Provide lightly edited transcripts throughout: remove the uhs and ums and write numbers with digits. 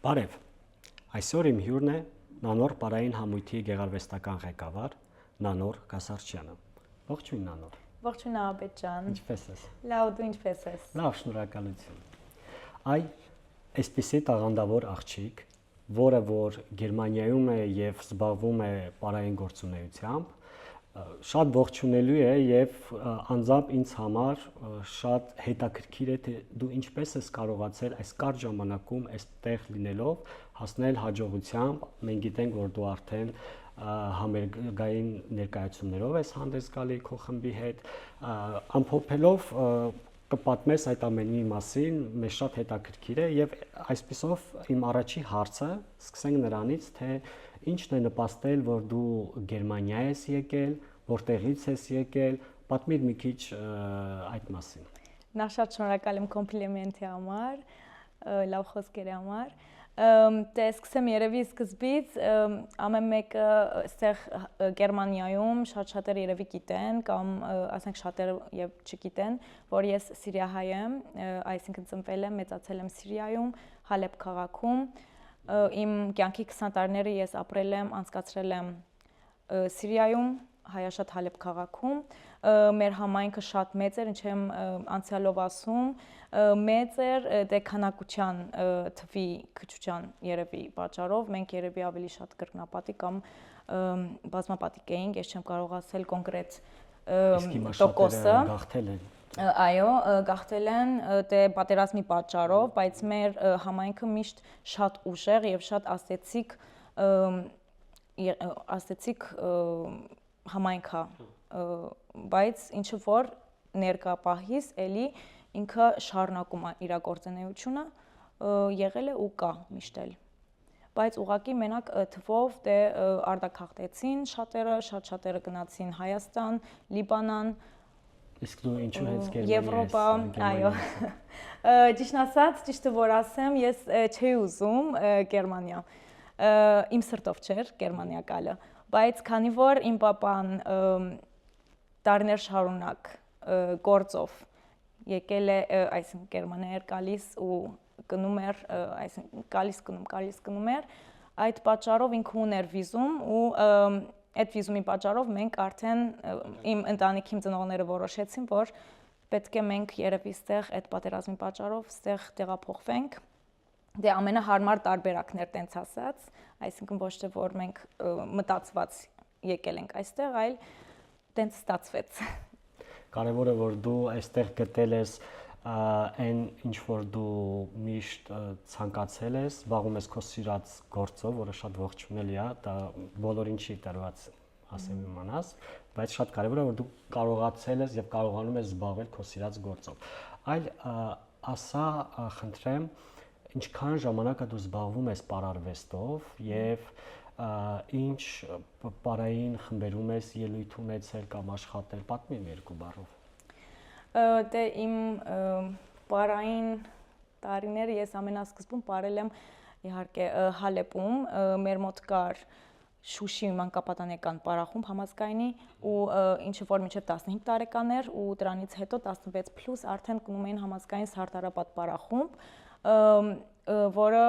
Բարև, այսօր իմ հյուրն է Նանոր պարային համույթի գեղարվեստական ղեկավար Նանոր Կասարչյանը։ Ողջույն Նանոր։ Ողջույն Աբետ ջան։ Ինչպե՞ս ես։ Լավ, դու ինչպե՞ս ես։ Լավ, շնորհակալություն։ Այ այսպիսի տաղանդավոր աղջիկ, որը որ Գերմանիայում է եւ զբաղվում է պարային գործունեությամբ, շատ ողջունելու է եւ անձամբ ինձ համար շատ հետաքրքիր է թե դու ինչպես ես կարողացել այս կարճ ժամանակում այստեղ լինելով հասնել հաջողությամբ։ Մենք գիտենք, որ դու արդեն համերգային ներկայացումներով ես հանդես գալի քո խմբի հետ, ամփոփելով կպատմես այդ ամենի մասին, մեզ շատ հետաքրքիր է եւ այսպիսով իմ առաջի հարցը սկսենք նրանից, թե ինչն է նպաստել, որ դու Գերմանիա ես եկել, որտեղից ես եկել, պատմիր մի քիչ այդ մասին։ Նախ շատ շնորհակալ եմ կոմպլիմենտի համար, լավ խոսքերի համար։ Դե սկսեմ երևի սկզբից, ամեն մեկը այստեղ Գերմանիայում շատ-շատերը երևի գիտեն կամ ասենք շատերը եւ չգիտեն, որ ես սիրիահայ եմ, այսինքն ծնվել եմ, մեծացել եմ Սիրիայում, Հալեբ քաղաքում։ Իմ կյանքի 20 տարիները ես ապրել եմ, անցկացրել եմ Սիրիայում, Հայաշատ Հալեբ քաղաքում, մեր համայնքը շատ մեծ էր, ինչ եմ անցյալով ասում, մեծ էր դե քանակության թվի քչության երևի պատճառով, մենք երևի ավելի շատ կրկնապատիկ կամ բազմապատիկ էինք, ես չեմ կարող ասել կոնկրետ տոկոսը։ Գաղթել են։ Այո, գաղթել են դե պատերազմի պատճառով, բայց մեր համայնքը միշտ շատ ուժեղ եւ շատ աստեցիկ համայնքա, բայց ինչը որ ներկա պահից էլի ինքը շարունակում է իր գործունեությունը, եղել է ու կա միշտ էլ։ Բայց ուղղակի մենակ թվով դե արտաքաղթեցին շատերը գնացին Հայաստան, Լիբանան, իսկ դու ինչու հենց Գերմանիա ես։ Եվրոպա, այո։ Ճիշտ ասած, ճիշտը որ ասեմ, ես չէի ուզում Գերմանիա։ Իմ սրտով չէր Գերմանիա գալը, բայց քանի որ իմ պապան տարիներ շարունակ գործով եկել է, այսինքն Գերմանիա էր գալիս ու գնում էր, այսինքն գալիս գնում էր, այդ պատճառով ինքը ուներ վիզում ու այդ վիզումի պատճառով մենք արդեն իմ ընտանիքի իմ ծնողները որոշեցին, որ պետք է մենք երևի ստեղ այդ պատերազմի պատճառով ստեղ տեղափոխվենք։ Դե ամենահարմար տարբերակն էր տենց ասած, այսինքն ոչ թե որ մենք մտածված եկել ենք այստեղ, այլ տենց ստացվեց։ Կարևորը որ դու այստեղ գտել ես այն ինչ որ դու միշտ ցանկացել ես, զբաղվում ես քո սիրած գործով, որը շատ ողջունելի է, դա բոլորին չի տրված ասեմ իմանաս, բայց շատ կարևոր է որ դու կարողացել ես եւ կարողանում ես զբաղվել քո սիրած գործով։ Այլ ասա, խնդրեմ, ինչքան ժամանակ է դու զբաղվում ես պարարվեստով եւ ինչ պարային խմբերում ես ելույթ ունեցել կամ աշխատել, պատմի մի երկու բառով։ Դե իմ պարային տարիները ես ամենասկզբում պարել եմ իհարկե Հալեբում, մեր մոտ կար Շուշի մանկապատանեկան պարախումբ համազգայինի ու ինչը որ մինչև 15 տարեկան էր ու դրանից հետո 16+ արդեն գնում էին համազգային Սարդարապատ պարախումբ, որը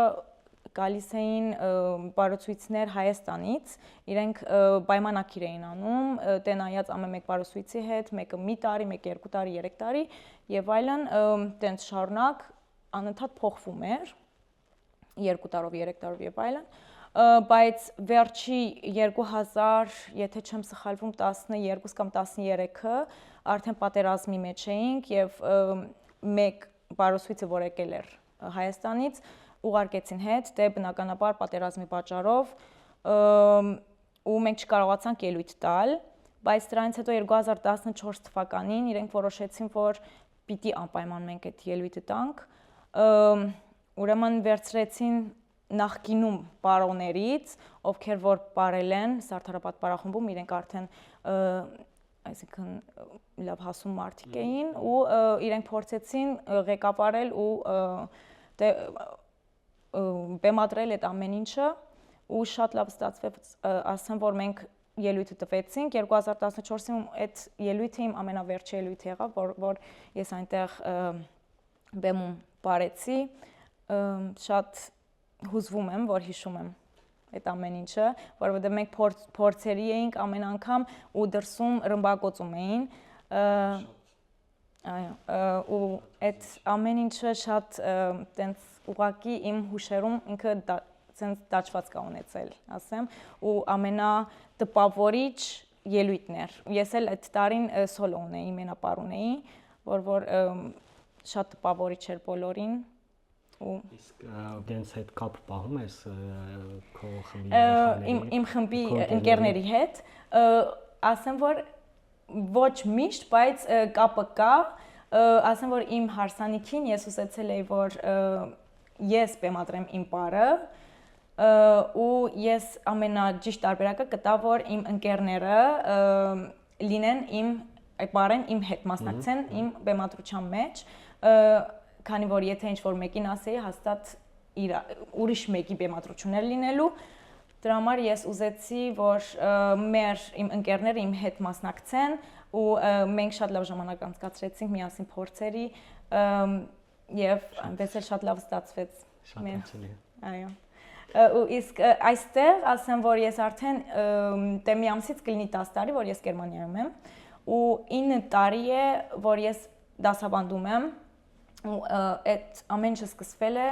գալիս էին բարոցույցներ Հայաստանից, իրենք պայմանակիր էին անում, դե նայած ամեն մեկ բարոցույցի հետ, մեկը մի տարի, մեկը 2 տարի, 3 տարի եւ այլն, տենց շարունակ անընդհատ փոխվում էր 2 տարով, 3 տարով եւ այլն, բայց վերջի 2000, եթե չեմ սխալվում, 12 կամ 13-ը արդեն պատերազմի մեջ էինք եւ մեկ բարոցույցը որ եկել էր Հայաստանից ուղարկեցին հետ, դե բնականաբար պատերազմի պատճառով ու մենք չկարողացանք ելույթ տալ, բայց դրանից հետո 2014 թվականին իրենք որոշեցին, որ պիտի անպայման մենք այդ ելույթը տանք, ուրեմն վերցրեցին նախկինում պարողներից, ովքեր որ պարել են Սարդարապատ պարախումբում, իրենք արդեն այսինքն լավ հասուն մարդիկ էին ու իրենք փորձեցին ղեկավարել ու դե բեմադրել այդ ամեն ինչը ու շատ լավ ստացվեց, ասեմ, որ մենք ելույթը տվեցինք 2014-ին այդ ելույթը իմ ամենավերջի ելույթը եղավ, որ ես այնտեղ բեմում բարեցի, շատ հուզվում եմ, որ հիշում եմ այդ ամեն ինչը, որովհետև մենք փորձերի էինք ամեն անգամ ու դրսում ռմբակոծում էին։ Այո, ու այդ ամեն ինչը շատ տենց ուղակի իմ հուշերում ինքը տենց դաջված կա ունեցել, ասեմ, ու ամենատպավորիչ ելույթն էր։ Ես էլ այդ տարին սոլո ունեի, մենապար ունեի, որ շատ տպավորիչ էր բոլորին։ Իսկ դենց հետ կապ պահում ես քո խմբի երեխաների իմ խմբի ընկերների հետ, ասեմ որ ոչ միշտ, բայց կապը կա, ասեմ որ իմ հարսանիքին ես ուզեցել էի որ ես բեմադրեմ իմ պարը ու ես ամենաճիշտ տարբերակը գտա որ իմ ընկերները լինեն իմ պարեն իմ հետ մասնակցեն իմ բեմադրության մեջ, քանի որ եթե ինչ-որ մեկին ասեի, հաստատ ուրիշ մեկի բեմադրություններ լինելու, դրա համար ես ուզեցի, որ իմ ընկերները իմ հետ մասնակցեն ու մենք շատ լավ ժամանակ անցկացրեցինք միասին փորձերի եւ այնպես էլ շատ լավ ստացվեց։ Շատ հաճելի։ Այո։ Ու իսկ այստեղ ասեմ, որ ես արդեն մի ամսից կլինի 10 տարի, որ ես Գերմանիայում եմ ու 9 տարի է, որ ես դասավանդում եմ ու այդ ամեն ինչը սկսվել է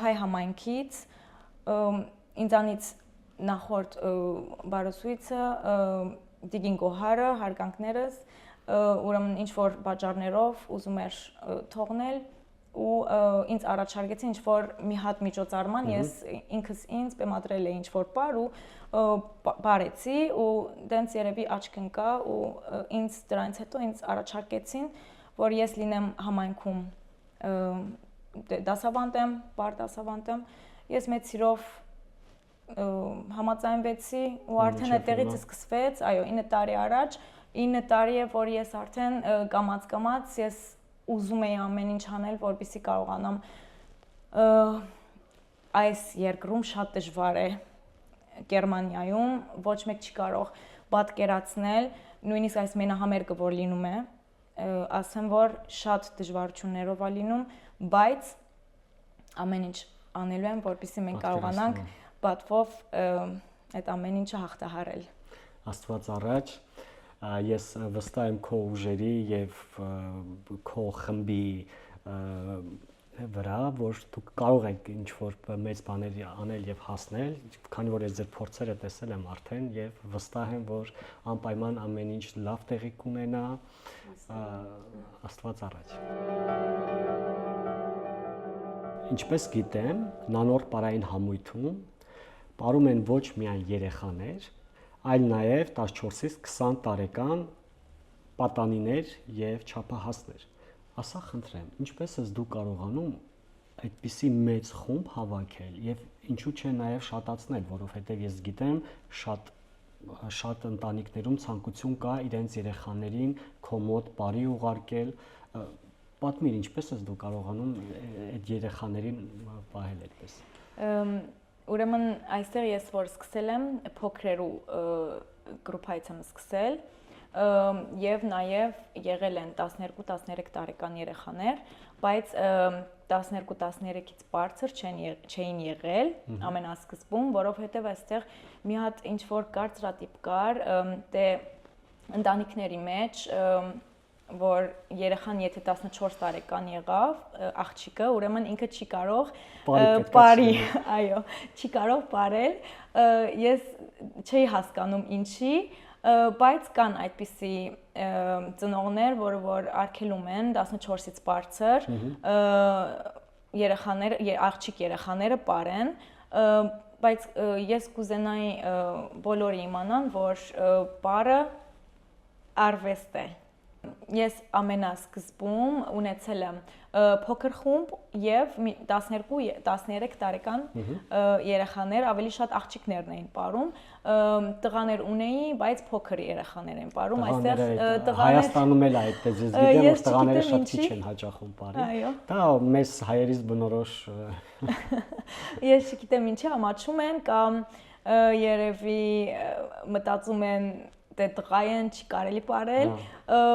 հայ համայնքից ինձանից նախորդ բարուսույցը Դիգին Գոհարը հարգանքներս ուրեմն ինչ որ բաժարներով ուզում էր թողնել ու ինձ առաջարկեցին ինչ որ մի հատ միջոցառման ես ինքս ինձ բեմադրել էի ինչ որ բար ու բարեցի ու դենց երևի աչք ընկա ու ինձ դրանից հետո ինձ առաջարկեցին որ ես լինեմ համայնքում դասավանդեմ, բար դասավանդեմ, ես մեծ սիրով համաձայնվեցի ու արդեն այդտեղից սկսվեց, այո, 9 տարի առաջ, 9 տարի է, որ ես արդեն կամաց ես ուզում էի ամեն ինչ անել, որպեսզի կարողանամ այս երկրում շատ դժվար է Գերմանիայում, ոչ մեկ չի կարող պատկերացնել, նույնիսկ այս մենահամերգը որ լինում է ասեմ որ շատ դժվարություններով է լինում, բայց ամեն ինչ անելու եմ, որպեսզի մենք կարողանանք պատվով այդ ամեն ինչը հաղթահարել։ Աստված առաջ, ես վստահ եմ քո ուժերի եւ քո խմբի վրա, որ դուք կարող եք ինչ-որ մեծ բաներ անել եւ հասնել, քանի որ ես ձեր փորձերը տեսել եմ արդեն եւ վստահ եմ, որ անպայման ամեն ինչ լավ տեղի կունենա, Աստված առաջ։ Ինչպես գիտեմ, նանոր պարային համույթում պարում են ոչ միայն երեխաներ, այլ նաեւ 14-ից 20 տարեկան պատանիներ եւ չափահասներ։ Ասա խնդրեմ, ինչպես ես դու կարողանում այդպիսի մեծ խումբ հավաքել եւ ինչու՞ չէ նաեւ շատացնել, որովհետեւ ես գիտեմ շատ ընտանիքներում ցանկություն կա իրենց երեխաներին քո մոտ բարի ուղարկել, պատմիր ինչպես ես դու կարողանում այդ երեխաներին պահել այդպես։ Ուրեմն այստեղ ես որ սկսել եմ փոքրերու գրուպայից եմ սկսել եւ նաեւ եղել են 12-13 տարեկան երեխաներ, բայց 12-13-ից բարձր չէին եղել ամենասկզբում, որովհետեւ այստեղ մի հատ ինչ որ կարծրատիպ կար, դե ընտանիքների մեջ որ երեխան եթե 14 տարեկան եղավ, աղջիկը, ուրեմն ինքը չի կարող բարի, այո, չի կարող բարել, ես չէի հասկանում ինչի, բայց կան այդպիսի ծնողներ, որ արգելում են 14-ից բարձր աղջիկ երեխաները բարեն, բայց ես կուզենայի բոլորը իմանան, որ բարը արվեստ է։ Ես ամենասկզբում ունեցել եմ փոքր խումբ եւ 12-13 տարեկան երեխաներ, ավելի շատ աղջիկներն էին պարում, տղաներ ունեի, բայց փոքր երեխաներ են պարում, այստեղ տղաներ Հայաստանում էլ այդպես ես գիտեմ, որ տղաները շատ քիչ են հաճախում պարի։ Դա մեզ հայերից բնորոշ Ես չգիտեմ ինչի ամաչում են կամ երևի մտածում են դե տղա են չի կարելի պարել,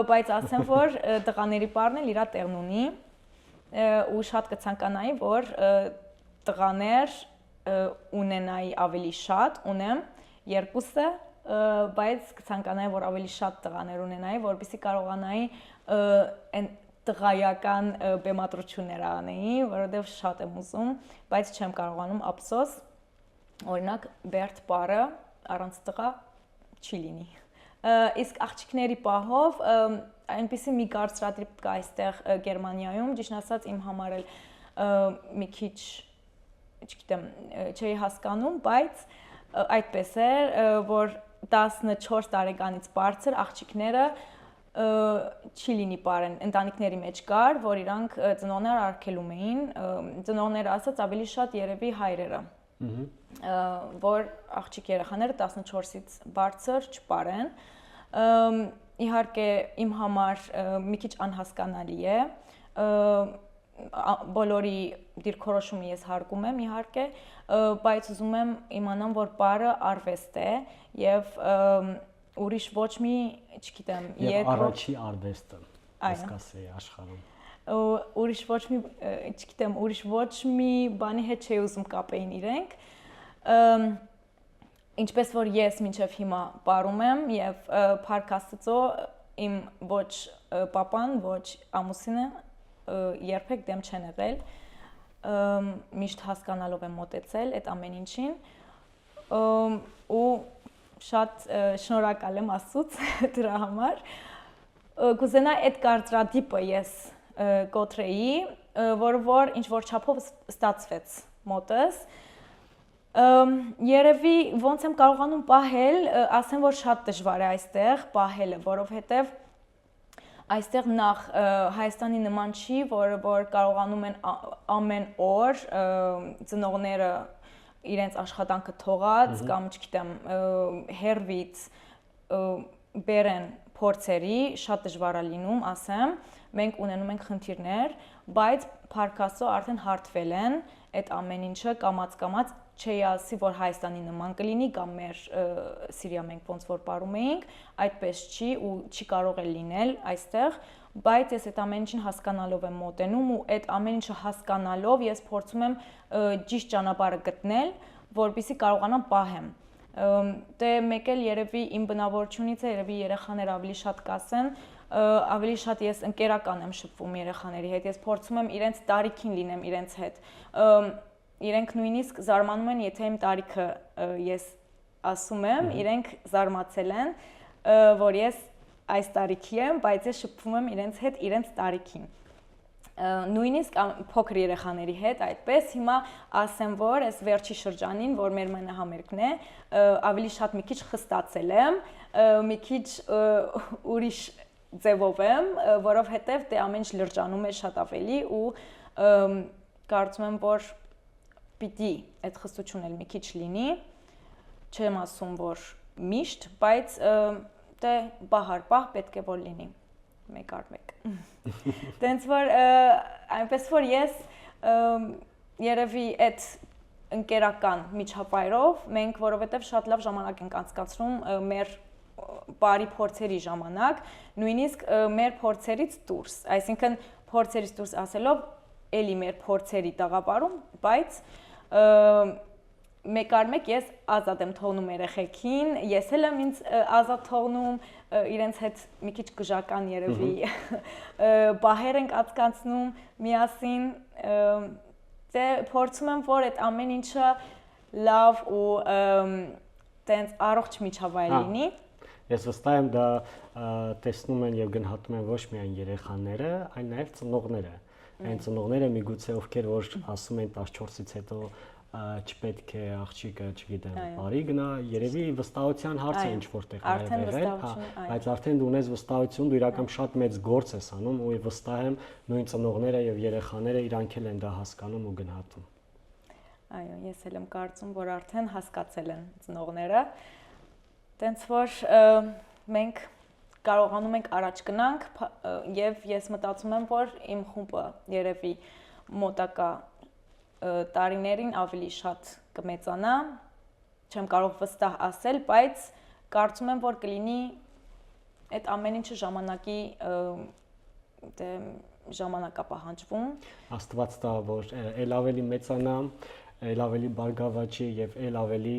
բայց ասեմ որ տղաների պարն էլ իր տեղն ունի ու շատ կցանկանայի որ տղաներ ունենայի ավելի շատ, ունեմ երկուսը, բայց կցանկանայի, որ ավելի շատ տղաներ ունենայի, որպեսզի կարողանայի այն տղայական բեմադրություններ անեի, որովհետև շատ եմ ուզում, բայց չեմ կարողանում, ափսոս, օրինակ Բերտ բառը առանց տղա չի լինի։ Իսկ աղջիկների պահով այնպեսի մի կարծրատիպ կա այստեղ Գերմանիայում, ճիշտ ասած իմ համար էլ մի քիչ, չգիտեմ, չէի հասկանում, բայց այդպես էր, որ 14 տարեկանից բարձր աղջիկները չի լինի պարեն, ընտանիքների մեջ կար, որ իրանք ծնողները արգելում էին, ծնողները ասած ավելի շատ երևի հայրերը, որ աղջիկ երեխաները 14-ից բարձր չպարեն, իհարկե իմ համար մի քիչ անհասկանալի է, բոլորի դիրքորոշումը ես հարգում եմ իհարկե, բայց ուզում եմ իմանամ, որ բառը արվեստ է եւ ուրիշ ոչ մի, չգիտեմ, եւ առաջի արվեստը ասկասի աշխարհում։ Ուրիշ ոչ մի, չգիտեմ, ուրիշ ոչ մի բանի հետ չի ուզում կապեին իրենք։ Ինչպես որ ես մինչև հիմա պարում եմ եւ Փառք Աստծո իմ ոչ պապան, ոչ ամուսինը երբեք դեմ չեն եղել, միշտ հասկանալով եմ մոտեցել այդ ամեն ինչին ու շատ շնորհակալ եմ Աստծուց դրա համար։ Կուզենա այդ կարծրատիպը ես կոտրեի, որ ինչ որ չափով ստացվեց մոտս։ Երևի ոնց եմ կարողանում պահել, ասեմ որ շատ դժվար է այստեղ պահելը, որովհետև այստեղ նախ Հայաստանի նման չի, որ կարողանում են ամեն օր ծնողները իրենց աշխատանքը թողած կամ չգիտեմ հերվից բերեն փորձերի, շատ դժվար է լինում, ասեմ, մենք ունենում ենք խնդիրներ, բայց Փառք Աստծո արդեն հարթվել են այդ ամեն ինչը կամաց չի ասի, որ Հայաստանի նման կլինի կամ մեր Սիրիա մենք ոնց որ պարում էինք, այդպես չի ու չի կարող է լինել այստեղ, բայց ես այդ ամեն ինչին հասկանալով եմ մոտենում ու այդ ամեն ինչը հասկանալով ես փորձում եմ ճիշտ ճանապարհը գտնել, որպեսզի կարողանամ պահեմ։ Դե մեկ էլ երևի իմ բնավորությունից է, երևի երեխաները ավելի շատ կասեն, ավելի շատ ես ընկերական եմ շփվում երեխաների հետ, ես փորձում եմ իրենց տարիքին լինեմ իրենց հետ։ Իրենք նույնիսկ զարմանում են, եթե իմ տարիքը ես ասում եմ, իրենք զարմացել են, որ ես այս տարիքի եմ, բայց ես շփվում եմ իրենց հետ իրենց տարիքին։ Նույնիսկ փոքր երեխաների հետ այդպես, հիմա ասեմ, որ այս վերջի շրջանին, որ մեր մենահամերգն է, ավելի շատ մի քիչ խստացել եմ, մի քիչ ուրիշ ձևով եմ, որովհետև դե ամեն ինչ լրջանում է շատ ավելի ու կարծում եմ, որ պիտի այդ խստությունն էլ մի քիչ լինի, չեմ ասում, որ միշտ, բայց դե բահար-բահ պետք է որ լինի, մեկ առ մեկ։ Դենց որ այնպես որ ես երևի այդ ընկերական միջավայրով մենք որովհետև շատ լավ ժամանակ ենք անցկացնում մեր բարի փորձերի ժամանակ, նույնիսկ մեր փորձերից դուրս, այսինքն փորձերից դուրս ասելով էլի մեր փորձերի տաղապարում, բայց մեկ առ մեկ ես ազատ եմ թողնում երեխեքին, ես էլ եմ ինձ ազատ թողնում, իրենց հետ մի քիչ գժական երևի բահեր ենք անցկացնում միասին, դե փորձում եմ, որ այդ ամեն ինչը լավ ու տենց առողջ միջավայր լինի։ Ես վստահ եմ դա տեսնում են եւ գնահատում են ոչ միայն երեխաները, այլ նաեւ ծնողները։ Այն ծնողները միգուցե ովքեր որ ասում են 14-ից հետո չպետք է աղջիկը, չգիտեմ, բարի գնա, երևի վստահության հարց է ինչ որտեղ եղել, բայց արդեն դու ունես վստահություն, դու իրական շատ մեծ գործ ես անում ու վստահ եմ նույն ծնողները եւ երեխաները իրանք էլ են դա հասկանում ու գնահատում։ Այո, ես էլ եմ կարծում, որ արդեն հասկացել են ծնողները։ Տենց որ մենք կարողանում ենք առաջ գնանք եւ ես մտածում եմ, որ իմ խումբը երևի մոտակա տարիներին ավելի շատ կմեծանա, չեմ կարող վստահ ասել, բայց կարծում եմ, որ կլինի այդ ամեն ինչը ժամանակի ժամանակապահանջվում։ Աստված տա, որ ել ավելի մեծանամ, ել ավելի բարգավաճի եւ ել ավելի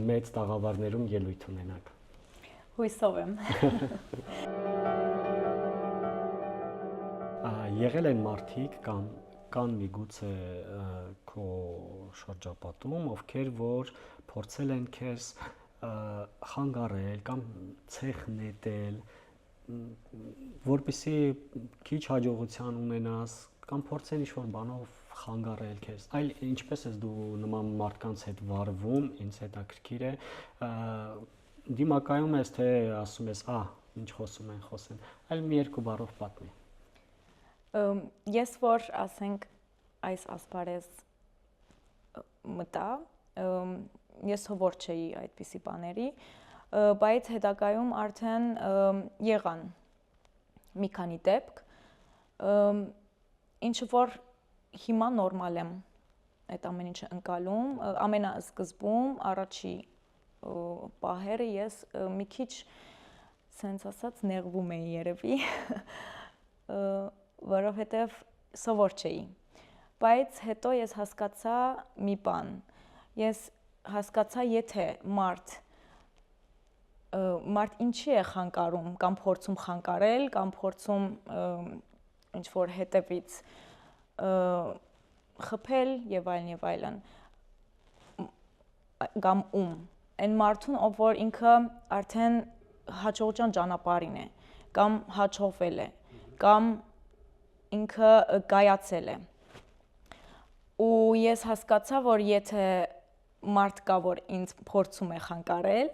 մեծ տաղավարներում ելույթ ունենաք։ Հույսով եմ։ Եղել են մարդիկ կամ կան միգուցե քո շրջապատում, ովքեր որ փորձել են քեզ խանգարել կամ ցեխ նետել, որպեսզի քիչ հաջողության ունենաս կամ փորձեն ինչ-որ բանով խանգարել քեզ։ Այլ ինչպես ես դու նման մարդկանց հետ վարվում, ինձ հետաքրքիր է, դիմակայում ես թե ասում ես, ինչ խոսում են, այլ մի երկու բառով պատմի։ Ես որ ասենք այս ասպարեզ մտա, ես հովոր չէի այդպիսի բաների, բայց հետագայում արդեն եղան մի քանի դեպք, ինչը որ հիմա նորմալ եմ այդ ամեն ինչը ընկալում, ամենասկզբում առաջի պահերը ես մի քիչ սենց ասած նեղվում էի երևի, որովհետև սովոր չէի, բայց հետո ես հասկացա մի բան, ես հասկացա եթե մարդ ինչի է խանգարում կամ փորձում խանգարել կամ փորձում ինչ-որ հետևից խփել եւ այլն կամ այն մարդուն ով որ ինքը արդեն հաջողության ճանապարհին է կամ հաջողվել է կամ ինքը գայացել է ու ես հասկացա որ եթե մարդ կա որ ինձ փորձում է խանգարել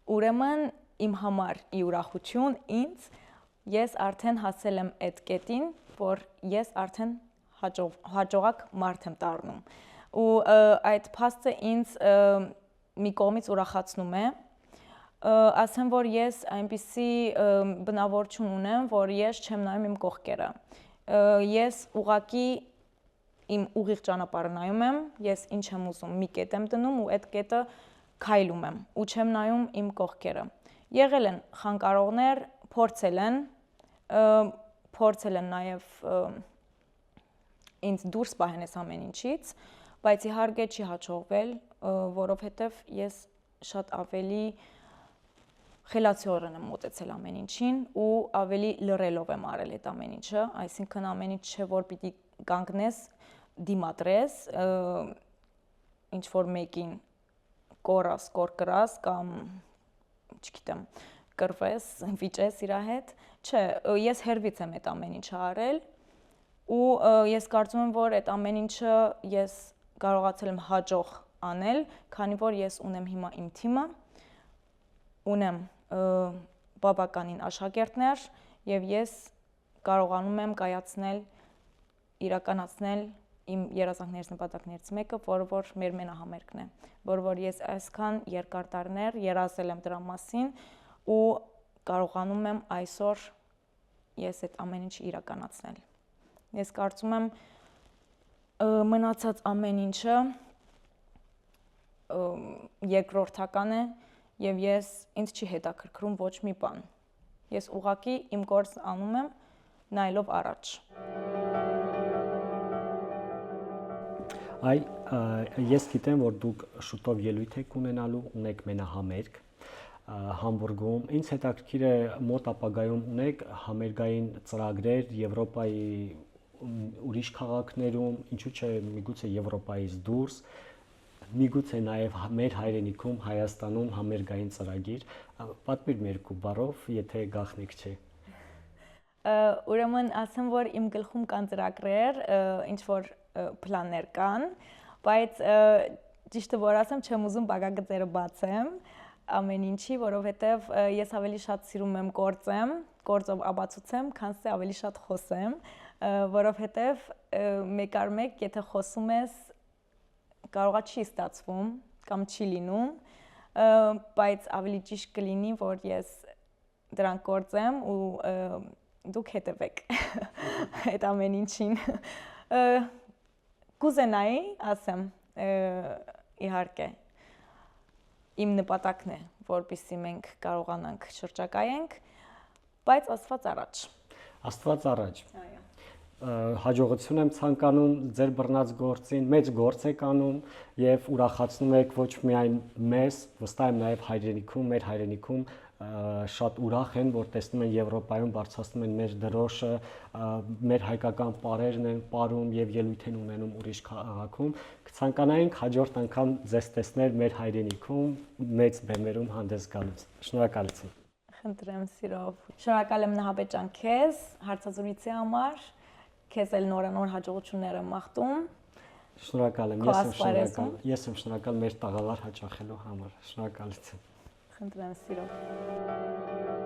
ուրեմն իմ համար ի ուրախություն ինձ ես արդեն հասել եմ այդ կետին որ ես արդեն հաջողակ մարդ եմ դառնում ու այդ փաստը ինձ մի կողմից ուրախացնում է ասեմ որ ես այնպիսի բնավորություն ունեմ որ ես չեմ նայում իմ կողքերը ես ուղակի իմ ուղիղ ճանապարհը նայում եմ ես ինչ եմ ուզում մի կետ եմ դնում ու այդ կետը քայլում եմ ու չեմ նայում իմ կողքերը եղել են խանգարողներ փորձել են նաև ինձ դուրս պահեն այս ամեն ինչից բայց իհարկե չի հաջողվել որովհետև ես շատ ավելի խելացիորեն եմ մոտեցել ամեն ինչին ու ավելի լռելով եմ արել այդ ամեն ինչը այսինքն ամեն ինչ չէ որ պիտի կանգնես դիմադրես ինչ որ մեկին կորաս, կորկրաս կամ չգիտեմ, կռվես, վիճես իր հետ, չէ, ես հերվից եմ այդ ամեն ինչը արել ու ես կարծում եմ, որ այդ ամեն ինչը ես կարողացել եմ հաջող անել, քանի որ ես ունեմ հիմա իմ թիմը, ունեմ բավականին աշակերտներ եւ ես կարողանում եմ կայացնել, իրականացնել իմ երազանքներից նպատակներից մեկը, որը որ մեր մենահամերգն է, որը որ ես այսքան երկար տարիներ երազել եմ դրա մասին ու կարողանում եմ այսօր ես այդ ամեն ինչը իրականացնել։ Ես կարծում եմ մնացած ամեն ինչը երկրորդական է եւ ինձ չի հետաքրքրում ոչ մի բան։ Ես ուղղակի իմ գործը անում եմ նայելով առաջ։ Ես գիտեմ, որ դուք շուտով ելույթ եք ունենալու, ունեք մենահամերգ Համբուրգում։ Ինձ հետաքրքիր է մոտ ապագայում ունեք համերգային ծրագրեր Եվրոպայի ուրիշ քաղաքներում, ինչու՞ չէ միգուցե Եվրոպայից դուրս, միգուցե նաև մեր հայրենիքում Հայաստանում համերգային ծրագիր, պատմիր մի երկու բառով, եթե գաղտնիք չէ։ Ուրեմն ասեմ, որ իմ գլխում կան ծրագրեր, ինչ որ պլաններ կան, բայց ճիշտը որ ասեմ, չեմ ուզում բաղագծերը բացեմ ամեն ինչի, որովհետև ես ավելի շատ սիրում եմ գործով ապացուցեմ, քան թե ավելի շատ խոսեմ, որովհետև մեկ առ մեկ, եթե խոսում ես, կարողա չի ստացվում կամ չի լինում, բայց ավելի ճիշտ կլինի, որ ես դրանք գործեմ ու դուք հետևեք այդ ամեն ինչին։ Կուզենայի, ասեմ, իհարկե, իմ նպատակն է, որպեսզի մենք կարողանանք շրջակայենք, բայց Աստված առաջ։ Աստված առաջ։ Այո։ հաջողություն եմ ցանկանում ձեր բռնած գործին, մեծ գործ եք անում եւ ուրախացնում եք ոչ միայն մեզ, վստահ եմ նաեւ հայրենիքում, մեր հայրենիքում շատ ուրախ են, որ տեսնում են Եվրոպայում բարձրացնում են մեր դրոշը, մեր հայկական պարերն են ապարում եւ ելույթ են ունենում ուրիշ քաղաքում։ Կցանկանայինք հաջորդ անգամ ձեզ տեսնել մեր հայրենիքում, մեծ բեմերում հանդես գալուց։ Շնորհակալություն։ Խնդրեմ սիրով։ Շնորհակալ եմ Նահաբեկ ջան քեզ հարցազրույցի համար։ Քեզ էլ նորանոր հաջողություններ եմ մաղթում։ Շնորհակալ եմ, ես եմ շնորհակալ մեր տաղավար հաճախելու համար։ Շնորհակալություն։ Խնդրեմ սիրով։